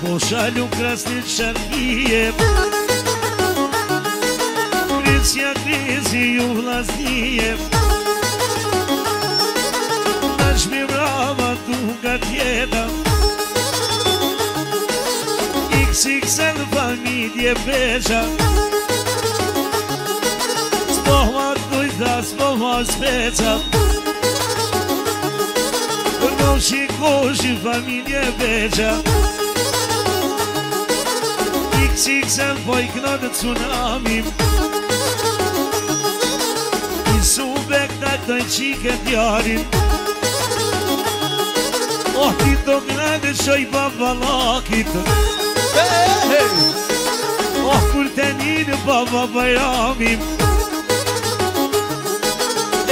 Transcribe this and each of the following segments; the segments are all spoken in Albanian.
Pošalju krasne šarkije, Grecija krizi u vlaznije. Naš mi brava duga tjeda, XXL familije beža. Spohvat dojda, spohvat speca, Noši koži familije beža. XXL pojkna da tsunami, I subek da toj čiket jarim. Oh, ti to gledeš oj baba lakit, oh, kur te njën baba bajramim.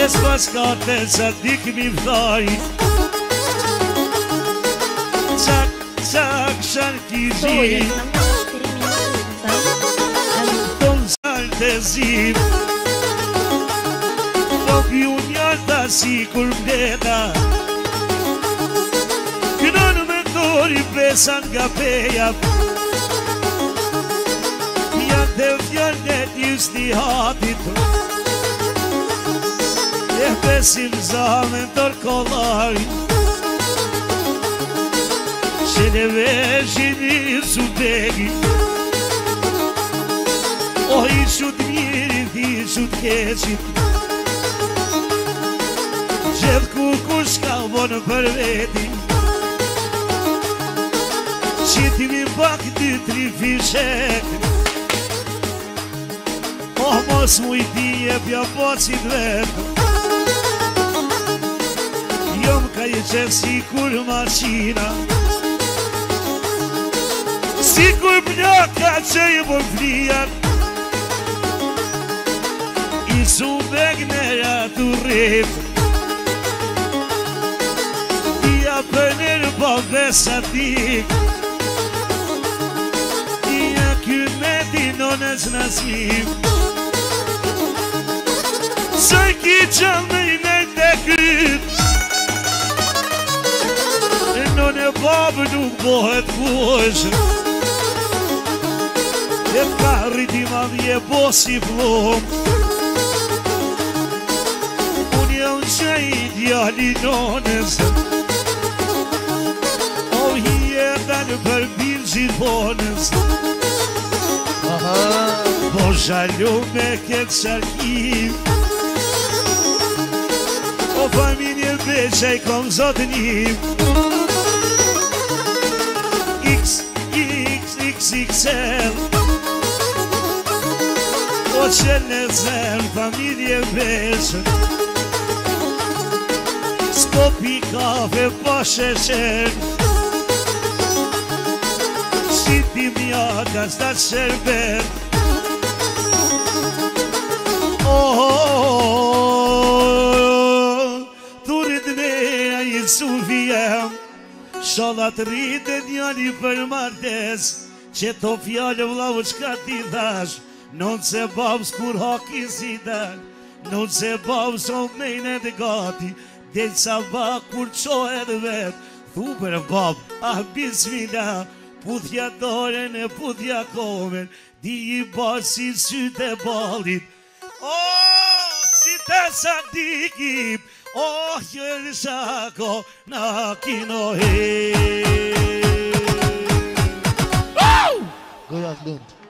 Es paskate sa dik mi vdaj, Cak, cak, šarkizi, Ton salte zim, Popju njata si kur mdeta, Kënon me dori pesan nga peja, Janë të fjallet justi hatit, E besim zamen tërkollari, Që ne veshin I sudegi, Oh, I shut mirit, I shut keqit, Gjithë ku kush ka vonë për veti, Qitimi pak 2-3 fishek, Oh, mos mu I dije pja pocit vetë, Jom ka I qenë si kur maqina, Si kur pljaka që I më flijan, I su begnera të rrip, I për nërë po besatik, I a kymeti nonës nasim, Së ki qëllë me I nejtë të kryt, None babë nuk bohet kush, E ka rriti madhje bosi plom, Unë jam që I djali nonës, O hi e dalë për bilë gjithonës, Po shallu me këtë sharkim, O familje beqaj kom zotënim, XXL, O që në zem familje beqë, S'po pi kafe po sheshen, Shiti mjaka s'ta sherbet, Turit neja I suvijem, Sholat rritë njani për martes, Që to fjallë vlau qka ti dhash, Non se babës kur haki si dal, Non se babës o mejnë edhe gati, Del sa bak kur qohet vet, Thu për babë, bismillah, Puthja doren e puthja komen, Di I bashkë si sytë e balit, Si të sa dikim, Jërë shako na kino he. Good as Lund.